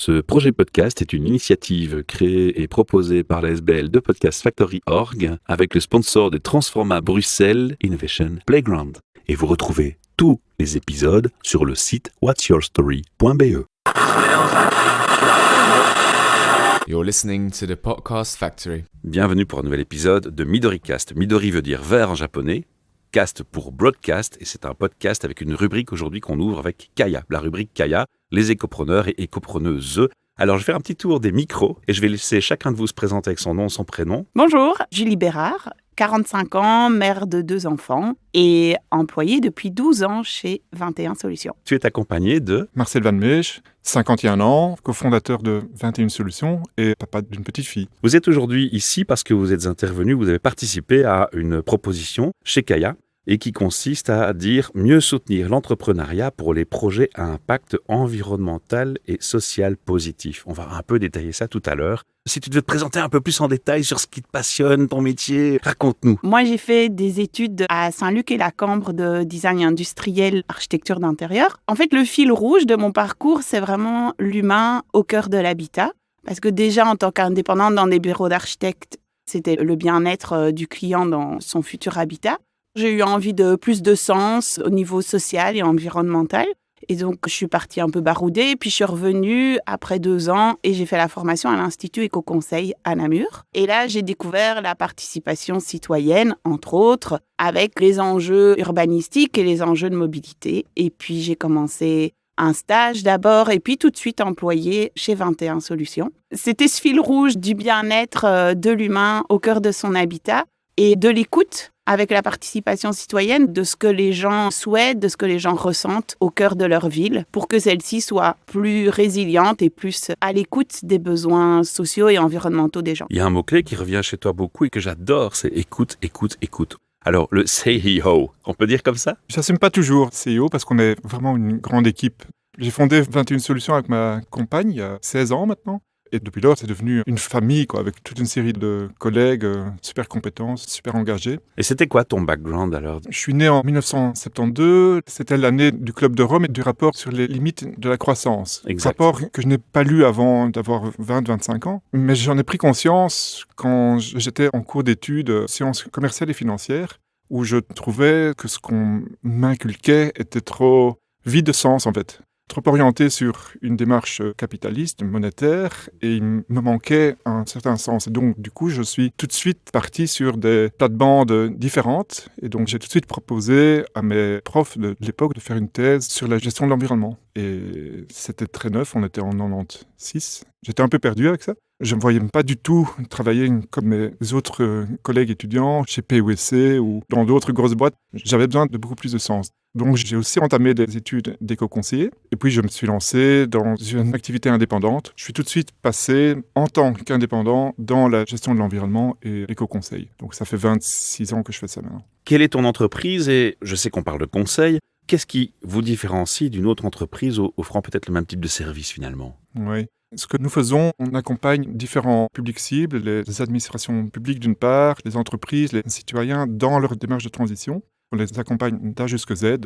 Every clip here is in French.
Ce projet podcast est une initiative créée et proposée par la SBL de Podcast Factory Org avec le sponsor de Transforma Bruxelles Innovation Playground. Et vous retrouvez tous les épisodes sur le site whatsyourstory.be. You're listening to the Podcast Factory. Bienvenue pour un nouvel épisode de MidoriCast. Midori veut dire vert en japonais, cast pour broadcast, et c'est un podcast avec une rubrique aujourd'hui qu'on ouvre avec Kaya. La rubrique Kaya, les écopreneurs et écopreneuses. Alors je vais faire un petit tour des micros et je vais laisser chacun de vous se présenter avec son nom, son prénom. Bonjour, Julie Bérard, 45 ans, mère de 2 enfants et employée depuis 12 ans chez 21 Solutions. Tu es accompagné de... Marcel Van Meesch, 51 ans, cofondateur de 21 Solutions et papa d'une petite fille. Vous êtes aujourd'hui ici parce que vous êtes intervenu, vous avez participé à une proposition chez Kaya et qui consiste à dire mieux soutenir l'entrepreneuriat pour les projets à impact environnemental et social positif. On va un peu détailler ça tout à l'heure. Si tu devais te présenter un peu plus en détail sur ce qui te passionne, ton métier, raconte-nous. Moi, j'ai fait des études à Saint-Luc et la Cambre de design industriel, architecture d'intérieur. En fait, le fil rouge de mon parcours, c'est vraiment l'humain au cœur de l'habitat. Parce que déjà, en tant qu'indépendante dans des bureaux d'architectes, c'était le bien-être du client dans son futur habitat. J'ai eu envie de plus de sens au niveau social et environnemental. Et donc, je suis partie un peu baroudée. Puis, je suis revenue après 2 ans et j'ai fait la formation à l'Institut Éco-Conseil à Namur. Et là, j'ai découvert la participation citoyenne, entre autres, avec les enjeux urbanistiques et les enjeux de mobilité. Et puis, j'ai commencé un stage d'abord et puis tout de suite employée chez 21 Solutions. C'était ce fil rouge du bien-être de l'humain au cœur de son habitat et de l'écoute avec la participation citoyenne de ce que les gens souhaitent, de ce que les gens ressentent au cœur de leur ville pour que celle-ci soit plus résiliente et plus à l'écoute des besoins sociaux et environnementaux des gens. Il y a un mot-clé qui revient chez toi beaucoup et que j'adore, c'est écoute, écoute, écoute. Alors, le CEO, on peut dire comme ça ? Je n'assume pas toujours CEO parce qu'on est vraiment une grande équipe. J'ai fondé 21 Solutions avec ma compagne il y a 16 ans maintenant. Et depuis lors, c'est devenu une famille, avec toute une série de collègues super compétents, super engagés. Et c'était quoi ton background alors ? Je suis né en 1972. C'était l'année du Club de Rome et du rapport sur les limites de la croissance. Exact. Rapport que je n'ai pas lu avant d'avoir 20-25 ans. Mais j'en ai pris conscience quand j'étais en cours d'études sciences commerciales et financières, où je trouvais que ce qu'on m'inculquait était trop vide de sens en fait. Trop orienté sur une démarche capitaliste, monétaire, et il me manquait un certain sens. Et donc, du coup, je suis tout de suite parti sur des plates-bandes différentes. Et donc, j'ai tout de suite proposé à mes profs de l'époque de faire une thèse sur la gestion de l'environnement. Et c'était très neuf, on était en 96. J'étais un peu perdu avec ça. Je ne me voyais pas du tout travailler comme mes autres collègues étudiants chez PwC ou dans d'autres grosses boîtes. J'avais besoin de beaucoup plus de sens. Donc, j'ai aussi entamé des études d'éco-conseiller. Et puis, je me suis lancé dans une activité indépendante. Je suis tout de suite passé, en tant qu'indépendant, dans la gestion de l'environnement et l'éco-conseil. Donc, ça fait 26 ans que je fais ça maintenant. Quelle est ton entreprise ? Et je sais qu'on parle de conseil. Qu'est-ce qui vous différencie d'une autre entreprise offrant peut-être le même type de service finalement ? Oui. Ce que nous faisons, on accompagne différents publics cibles, les administrations publiques d'une part, les entreprises, les citoyens dans leur démarche de transition. On les accompagne d'A jusqu'à Z,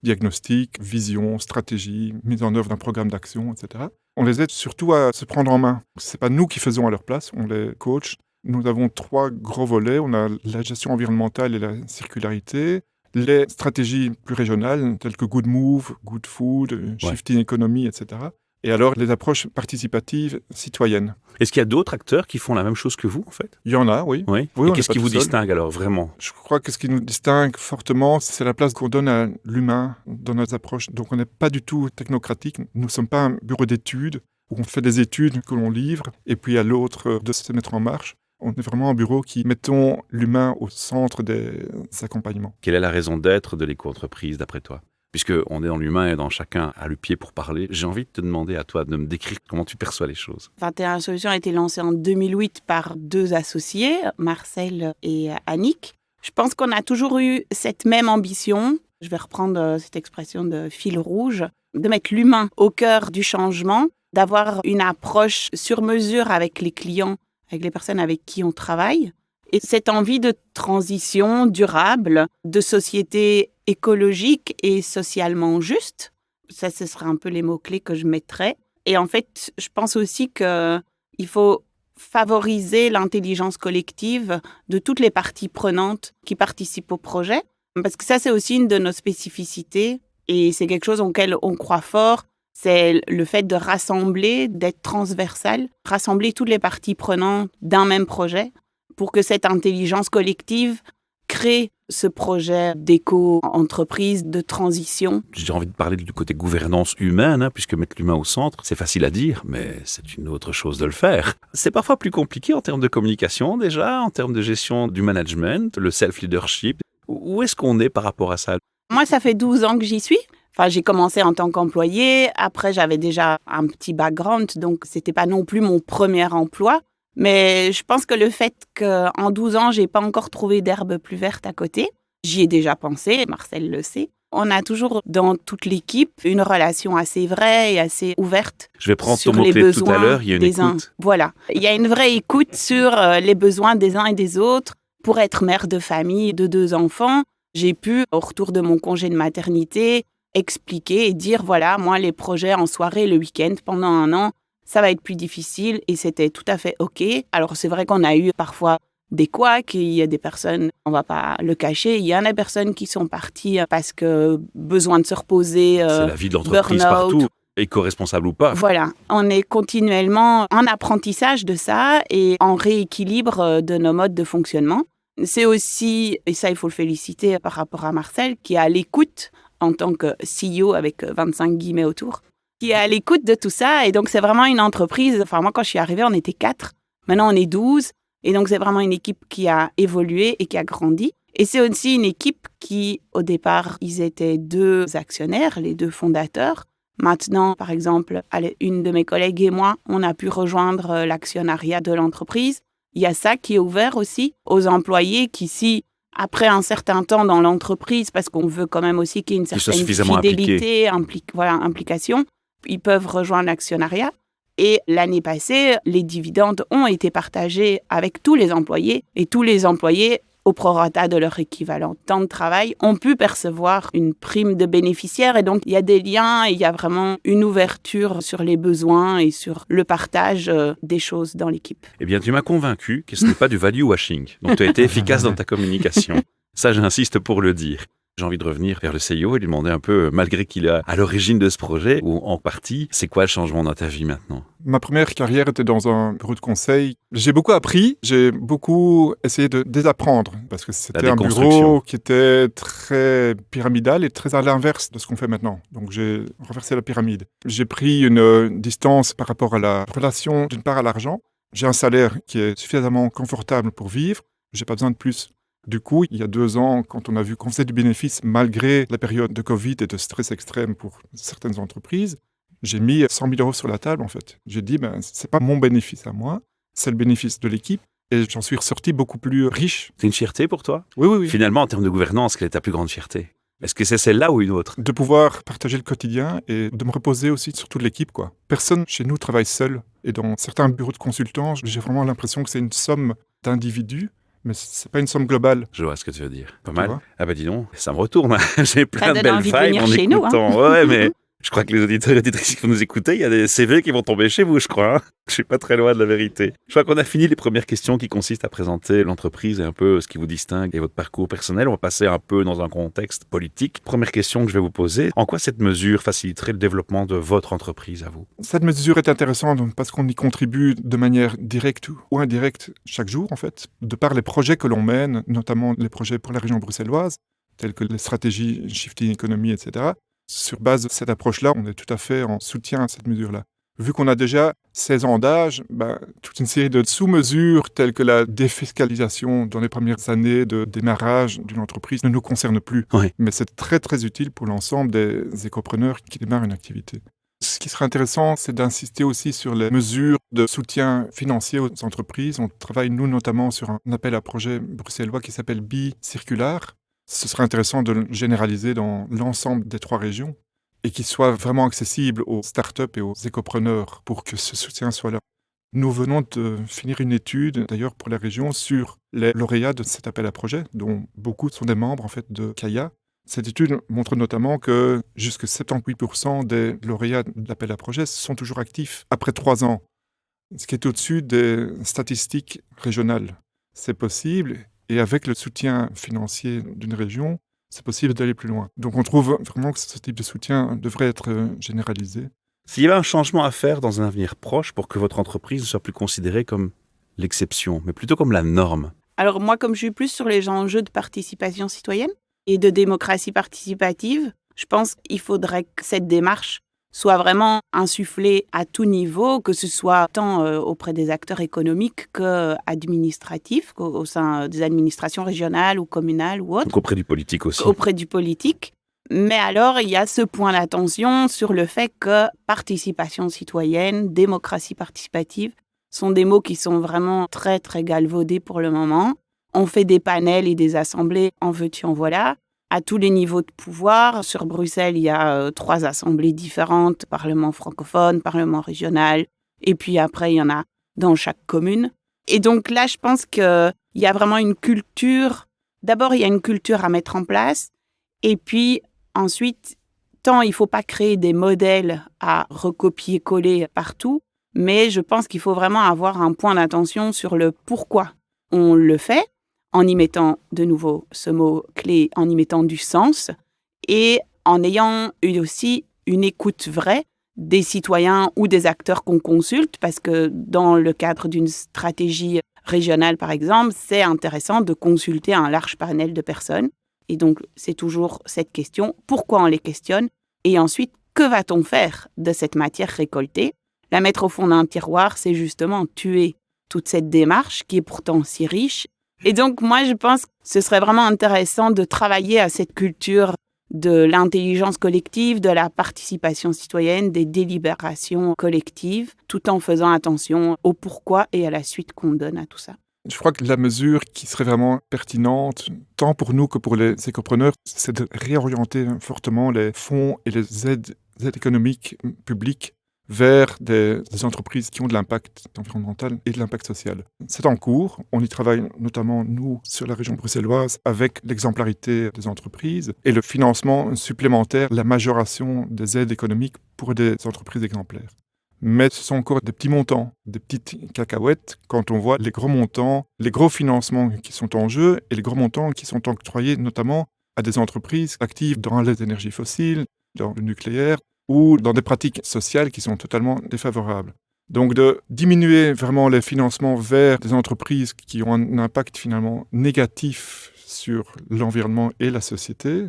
diagnostic, vision, stratégie, mise en œuvre d'un programme d'action, etc. On les aide surtout à se prendre en main. Ce n'est pas nous qui faisons à leur place, on les coach. Nous avons 3 gros volets. On a la gestion environnementale et la circularité, les stratégies plus régionales telles que Good Move, Good Food, Shifting Economy, etc. Et alors les approches participatives citoyennes. Est-ce qu'il y a d'autres acteurs qui font la même chose que vous, en fait ? Il y en a, oui. Oui. Oui, Et qu'est-ce qui vous distingue alors, vraiment ? Je crois que ce qui nous distingue fortement, c'est la place qu'on donne à l'humain dans nos approches. Donc on n'est pas du tout technocratique. Nous ne sommes pas un bureau d'études où on fait des études que l'on livre et puis à l'autre de se mettre en marche. On est vraiment un bureau qui mettons l'humain au centre des accompagnements. Quelle est la raison d'être de l'éco-entreprise, d'après toi ? Puisqu'on est dans l'humain et dans chacun a le pied pour parler, j'ai envie de te demander à toi de me décrire comment tu perçois les choses. 21 Solutions a été lancé en 2008 par 2 associés, Marcel et Annick. Je pense qu'on a toujours eu cette même ambition, je vais reprendre cette expression de fil rouge, de mettre l'humain au cœur du changement, d'avoir une approche sur mesure avec les clients, avec les personnes avec qui on travaille. Et cette envie de transition durable, de société écologique et socialement juste, ça, ce serait un peu les mots-clés que je mettrais. Et en fait, je pense aussi qu'il faut favoriser l'intelligence collective de toutes les parties prenantes qui participent au projet. Parce que ça, c'est aussi une de nos spécificités et c'est quelque chose auquel on croit fort. C'est le fait de rassembler, d'être transversal, rassembler toutes les parties prenantes d'un même projet pour que cette intelligence collective crée ce projet d'éco-entreprise, de transition. J'ai envie de parler du côté gouvernance humaine, puisque mettre l'humain au centre, c'est facile à dire, mais c'est une autre chose de le faire. C'est parfois plus compliqué en termes de communication déjà, en termes de gestion du management, le self-leadership. Où est-ce qu'on est par rapport à ça? Moi, ça fait 12 ans que j'y suis. Enfin, j'ai commencé en tant qu'employée. Après, j'avais déjà un petit background, donc c'était pas non plus mon premier emploi. Mais je pense que le fait qu'en 12 ans, j'ai pas encore trouvé d'herbe plus verte à côté, j'y ai déjà pensé, Marcel le sait. On a toujours dans toute l'équipe une relation assez vraie et assez ouverte. Je vais prendre sur ton mot-clé les tout à l'heure, il y a une écoute. Voilà, il y a une vraie écoute sur les besoins des uns et des autres. Pour être mère de famille de 2 enfants, j'ai pu, au retour de mon congé de maternité, expliquer et dire, voilà, moi, les projets en soirée, le week-end, pendant 1 an, ça va être plus difficile et c'était tout à fait OK. Alors, c'est vrai qu'on a eu parfois des couacs, il y a des personnes, on va pas le cacher, il y en a des personnes qui sont parties parce que besoin de se reposer, c'est la vie de l'entreprise burn-out. partout, éco-responsable ou pas. Voilà, on est continuellement en apprentissage de ça et en rééquilibre de nos modes de fonctionnement. C'est aussi, et ça il faut le féliciter par rapport à Marcel, qui est à l'écoute en tant que CEO avec 25 guillemets autour, qui est à l'écoute de tout ça. Et donc c'est vraiment une entreprise, enfin moi quand je suis arrivée on était 4, maintenant on est 12. Et donc c'est vraiment une équipe qui a évolué et qui a grandi. Et c'est aussi une équipe qui, au départ, ils étaient 2 actionnaires, les 2 fondateurs. Maintenant, par exemple, une de mes collègues et moi, on a pu rejoindre l'actionnariat de l'entreprise. Il y a ça qui est ouvert aussi aux employés qui, si, après un certain temps dans l'entreprise, parce qu'on veut quand même aussi qu'il y ait une certaine fidélité, implication, ils peuvent rejoindre l'actionnariat. Et l'année passée, les dividendes ont été partagés avec tous les employés et tous les employés, au prorata de leur équivalent temps de travail, ont pu percevoir une prime de bénéficiaire. Et donc, il y a des liens et il y a vraiment une ouverture sur les besoins et sur le partage des choses dans l'équipe. Eh bien, tu m'as convaincu que ce n'est pas du value washing. Donc, tu as été efficace dans ta communication. Ça, j'insiste pour le dire. J'ai envie de revenir vers le CEO et lui demander un peu, malgré qu'il est à l'origine de ce projet, ou en partie, c'est quoi le changement dans ta vie maintenant? Ma première carrière était dans un bureau de conseil. J'ai beaucoup appris, j'ai beaucoup essayé de désapprendre, parce que c'était un bureau qui était très pyramidal et très à l'inverse de ce qu'on fait maintenant. Donc j'ai renversé la pyramide. J'ai pris une distance par rapport à la relation, d'une part à l'argent. J'ai un salaire qui est suffisamment confortable pour vivre, j'ai pas besoin de plus. Du coup, il y a 2 ans, quand on a vu qu'on faisait du bénéfice malgré la période de Covid et de stress extrême pour certaines entreprises, j'ai mis 100 000 € sur la table, en fait. J'ai dit, c'est pas mon bénéfice à moi, c'est le bénéfice de l'équipe. Et j'en suis ressorti beaucoup plus riche. C'est une fierté pour toi? Oui. Finalement, en termes de gouvernance, quelle est ta plus grande fierté? Est-ce que c'est celle-là ou une autre? De pouvoir partager le quotidien et de me reposer aussi sur toute l'équipe, quoi. Personne chez nous travaille seul. Et dans certains bureaux de consultants, j'ai vraiment l'impression que c'est une somme d'individus. Mais c'est pas une somme globale. Je vois ce que tu veux dire. Pas mal. Ah bah dis donc, ça me retourne. J'ai plein de belles vibes en écoutant. Nous, hein. Ouais, mais je crois que les auditeurs et auditrices qui vont nous écouter, il y a des CV qui vont tomber chez vous, je crois. Hein. Je suis pas très loin de la vérité. Je crois qu'on a fini les premières questions qui consistent à présenter l'entreprise et un peu ce qui vous distingue et votre parcours personnel. On va passer un peu dans un contexte politique. Première question que je vais vous poser. En quoi cette mesure faciliterait le développement de votre entreprise à vous? Cette mesure est intéressante parce qu'on y contribue de manière directe ou indirecte chaque jour, en fait, de par les projets que l'on mène, notamment les projets pour la région bruxelloise, tels que les stratégies Shifting Economy, etc. Sur base de cette approche-là, on est tout à fait en soutien à cette mesure-là. Vu qu'on a déjà 16 ans d'âge, toute une série de sous-mesures telles que la défiscalisation dans les premières années de démarrage d'une entreprise ne nous concerne plus. Oui. Mais c'est très très utile pour l'ensemble des écopreneurs qui démarrent une activité. Ce qui serait intéressant, c'est d'insister aussi sur les mesures de soutien financier aux entreprises. On travaille, nous, notamment sur un appel à projet bruxellois qui s'appelle Bi-Circulaire. Ce serait intéressant de le généraliser dans l'ensemble des 3 régions et qu'il soit vraiment accessible aux startups et aux écopreneurs pour que ce soutien soit là. Nous venons de finir une étude, d'ailleurs pour la région, sur les lauréats de cet appel à projet, dont beaucoup sont des membres en fait de CAIA. Cette étude montre notamment que jusque 78% des lauréats de l'appel à projet sont toujours actifs après 3 ans, ce qui est au-dessus des statistiques régionales. C'est possible, et avec le soutien financier d'une région, c'est possible d'aller plus loin. Donc on trouve vraiment que ce type de soutien devrait être généralisé. S'il y avait un changement à faire dans un avenir proche pour que votre entreprise ne soit plus considérée comme l'exception, mais plutôt comme la norme. Alors moi, comme je suis plus sur les enjeux de participation citoyenne et de démocratie participative, je pense qu'il faudrait que cette démarche soit vraiment insufflée à tout niveau, que ce soit tant auprès des acteurs économiques qu'administratifs, au sein des administrations régionales ou communales ou autres. Donc auprès du politique aussi. Auprès du politique. Mais alors, il y a ce point d'attention sur le fait que participation citoyenne, démocratie participative sont des mots qui sont vraiment très, très galvaudés pour le moment. On fait des panels et des assemblées, en veux-tu, en voilà, à tous les niveaux de pouvoir. Sur Bruxelles, il y a 3 assemblées différentes, Parlement francophone, Parlement régional, et puis après, il y en a dans chaque commune. Et donc là, je pense qu'il y a vraiment une culture. D'abord, il y a une culture à mettre en place, et puis ensuite, tant il ne faut pas créer des modèles à recopier-coller partout, mais je pense qu'il faut vraiment avoir un point d'attention sur le pourquoi on le fait, en y mettant de nouveau ce mot-clé, en y mettant du sens, et en ayant eu aussi une écoute vraie des citoyens ou des acteurs qu'on consulte, parce que dans le cadre d'une stratégie régionale, par exemple, c'est intéressant de consulter un large panel de personnes. Et donc, c'est toujours cette question, pourquoi on les questionne? Et ensuite, que va-t-on faire de cette matière récoltée? La mettre au fond d'un tiroir, c'est justement tuer toute cette démarche qui est pourtant si riche. Et donc, moi, je pense que ce serait vraiment intéressant de travailler à cette culture de l'intelligence collective, de la participation citoyenne, des délibérations collectives, tout en faisant attention au pourquoi et à la suite qu'on donne à tout ça. Je crois que la mesure qui serait vraiment pertinente, tant pour nous que pour les écopreneurs, c'est de réorienter fortement les fonds et les aides économiques publiques vers des entreprises qui ont de l'impact environnemental et de l'impact social. C'est en cours. On y travaille notamment, nous, sur la région bruxelloise, avec l'exemplarité des entreprises et le financement supplémentaire, la majoration des aides économiques pour des entreprises exemplaires. Mais ce sont encore des petits montants, des petites cacahuètes, quand on voit les gros montants, les gros financements qui sont en jeu et les gros montants qui sont octroyés notamment à des entreprises actives dans les énergies fossiles, dans le nucléaire, ou dans des pratiques sociales qui sont totalement défavorables. Donc de diminuer vraiment les financements vers des entreprises qui ont un impact finalement négatif sur l'environnement et la société,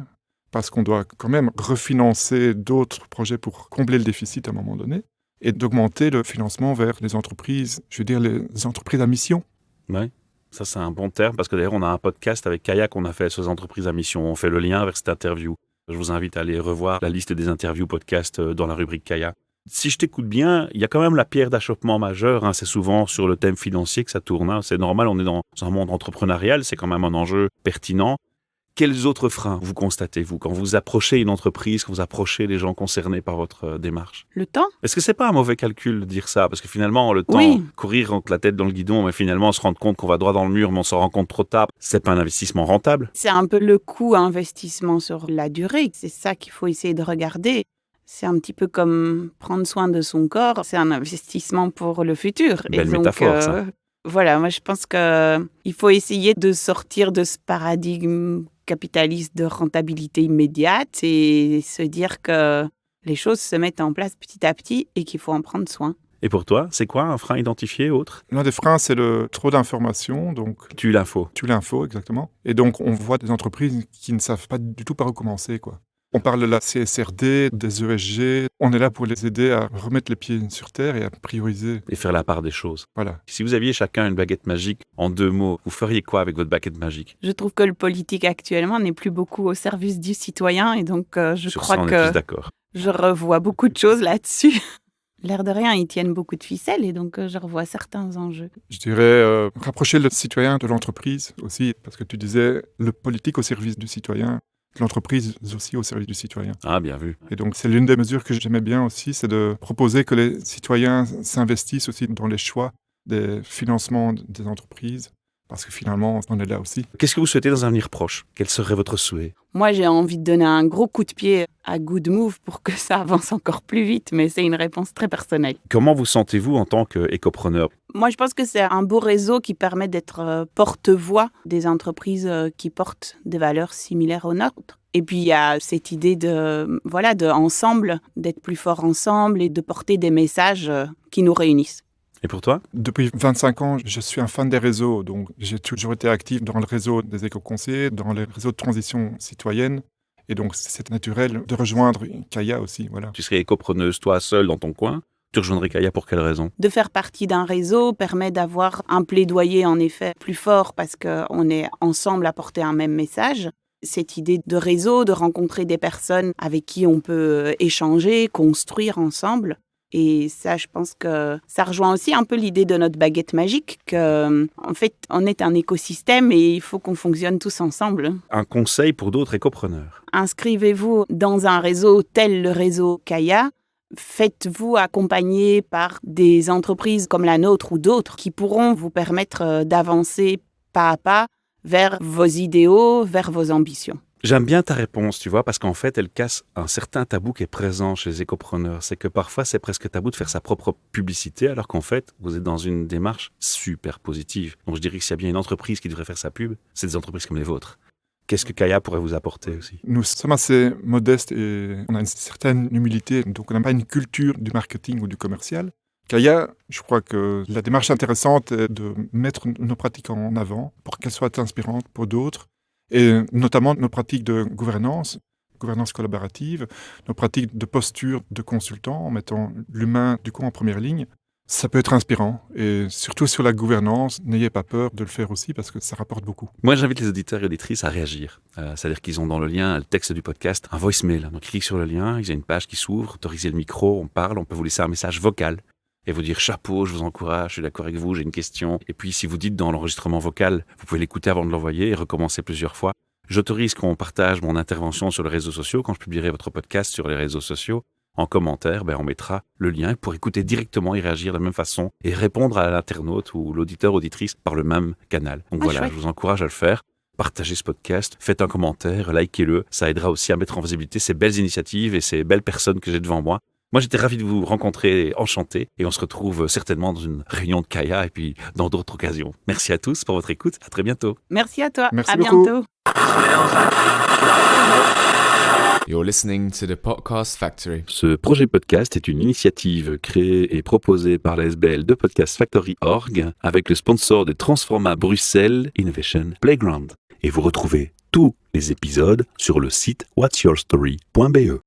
parce qu'on doit quand même refinancer d'autres projets pour combler le déficit à un moment donné, et d'augmenter le financement vers les entreprises, je veux dire les entreprises à mission. Oui, ça c'est un bon terme, parce que d'ailleurs on a un podcast avec Kaya qu'on a fait sur les entreprises à mission. On fait le lien vers cette interview. Je vous invite à aller revoir la liste des interviews podcast dans la rubrique Kaya. Si je t'écoute bien, il y a quand même la pierre d'achoppement majeure. C'est souvent sur le thème financier que ça tourne. C'est normal, on est dans un monde entrepreneurial, c'est quand même un enjeu pertinent. Quels autres freins vous constatez, vous, quand vous approchez une entreprise, quand vous approchez les gens concernés par votre démarche? Le temps? Est-ce que c'est pas un mauvais calcul de dire ça? Parce que finalement, le temps, Oui. courir entre la tête dans le guidon, mais finalement se rendre compte qu'on va droit dans le mur, mais on s'en rend compte trop tard, c'est pas un investissement rentable? C'est un peu le coût investissement sur la durée. C'est ça qu'il faut essayer de regarder. C'est un petit peu comme prendre soin de son corps. C'est un investissement pour le futur. Belle métaphore, ça. Voilà, moi je pense qu'il faut essayer de sortir de ce paradigme capitaliste de rentabilité immédiate et se dire que les choses se mettent en place petit à petit et qu'il faut en prendre soin. Et pour toi, c'est quoi un frein identifié autre? L'un des freins, c'est le trop d'informations, donc Tu l'info. tu l'info exactement. Et donc on voit des entreprises qui ne savent pas du tout par où commencer, quoi. On parle de la CSRD, des ESG. On est là pour les aider à remettre les pieds sur terre et à prioriser. Et faire la part des choses. Voilà. Si vous aviez chacun une baguette magique, en 2 mots, vous feriez quoi avec votre baguette magique? Je trouve que le politique actuellement n'est plus beaucoup au service du citoyen et donc je Sur crois ça, on est que tous d'accord. je revois beaucoup de choses là-dessus. L'air de rien, ils tiennent beaucoup de ficelles et donc je revois certains enjeux. Je dirais rapprocher le citoyen de l'entreprise aussi, parce que tu disais le politique au service du citoyen, l'entreprise aussi au service du citoyen. Ah, bien vu. Et donc c'est l'une des mesures que j'aimais bien aussi, c'est de proposer que les citoyens s'investissent aussi dans les choix des financements des entreprises, parce que finalement, on est là aussi. Qu'est-ce que vous souhaitez dans un avenir proche? Quel serait votre souhait? Moi, j'ai envie de donner un gros coup de pied à Good Move pour que ça avance encore plus vite, mais c'est une réponse très personnelle. Comment vous sentez-vous en tant qu'écopreneur? Moi, je pense que c'est un beau réseau qui permet d'être porte-voix des entreprises qui portent des valeurs similaires aux nôtres. Et puis, il y a cette idée de ensemble, d'être plus forts ensemble et de porter des messages qui nous réunissent. Et pour toi? Depuis 25 ans, je suis un fan des réseaux, donc j'ai toujours été actif dans le réseau des éco-conseillers, dans les réseaux de transition citoyenne, et donc c'est naturel de rejoindre Kaya aussi, voilà. Tu serais écopreneuse, toi, seule dans ton coin. Tu rejoindrais Kaya pour quelle raison? De faire partie d'un réseau permet d'avoir un plaidoyer en effet plus fort parce qu'on est ensemble à porter un même message. Cette idée de réseau, de rencontrer des personnes avec qui on peut échanger, construire ensemble. Et ça, je pense que ça rejoint aussi un peu l'idée de notre baguette magique, qu'en fait, on est un écosystème et il faut qu'on fonctionne tous ensemble. Un conseil pour d'autres écopreneurs? Inscrivez-vous dans un réseau tel le réseau Kaya. Faites-vous accompagner par des entreprises comme la nôtre ou d'autres qui pourront vous permettre d'avancer pas à pas vers vos idéaux, vers vos ambitions. J'aime bien ta réponse, tu vois, parce qu'en fait, elle casse un certain tabou qui est présent chez les écopreneurs. C'est que parfois, c'est presque tabou de faire sa propre publicité, alors qu'en fait, vous êtes dans une démarche super positive. Donc, je dirais que s'il y a bien une entreprise qui devrait faire sa pub, c'est des entreprises comme les vôtres. Qu'est-ce que Kaya pourrait vous apporter aussi? Nous sommes assez modestes et on a une certaine humilité, donc on n'a pas une culture du marketing ou du commercial. Kaya, je crois que la démarche intéressante est de mettre nos pratiques en avant pour qu'elles soient inspirantes pour d'autres. Et notamment nos pratiques de gouvernance collaborative, nos pratiques de posture de consultant en mettant l'humain du coup en première ligne. Ça peut être inspirant et surtout sur la gouvernance, n'ayez pas peur de le faire aussi parce que ça rapporte beaucoup. Moi, j'invite les auditeurs et auditrices à réagir. C'est-à-dire qu'ils ont dans le lien, le texte du podcast, un voicemail. Donc, ils cliquent sur le lien, il y a une page qui s'ouvre, autorisez le micro, on parle, on peut vous laisser un message vocal et vous dire chapeau, je vous encourage, je suis d'accord avec vous, j'ai une question. Et puis, si vous dites dans l'enregistrement vocal, vous pouvez l'écouter avant de l'envoyer et recommencer plusieurs fois. J'autorise qu'on partage mon intervention sur les réseaux sociaux. Quand je publierai votre podcast sur les réseaux sociaux, en commentaire, on mettra le lien pour écouter directement et réagir de la même façon et répondre à l'internaute ou l'auditeur, auditrice par le même canal. Donc voilà, chouette. je vous encourage à le faire. Partagez ce podcast, faites un commentaire, likez-le. Ça aidera aussi à mettre en visibilité ces belles initiatives et ces belles personnes que j'ai devant moi. Moi, j'étais ravi de vous rencontrer, enchanté, et on se retrouve certainement dans une réunion de Kaya et puis dans d'autres occasions. Merci à tous pour votre écoute. À très bientôt. Merci à toi. Merci à beaucoup. bientôt. You're listening to the Podcast Factory. Ce projet podcast est une initiative créée et proposée par la SBL de Podcast Factory.org avec le sponsor de Transforma Bruxelles Innovation Playground. Et vous retrouvez tous les épisodes sur le site whatsyourstory.be.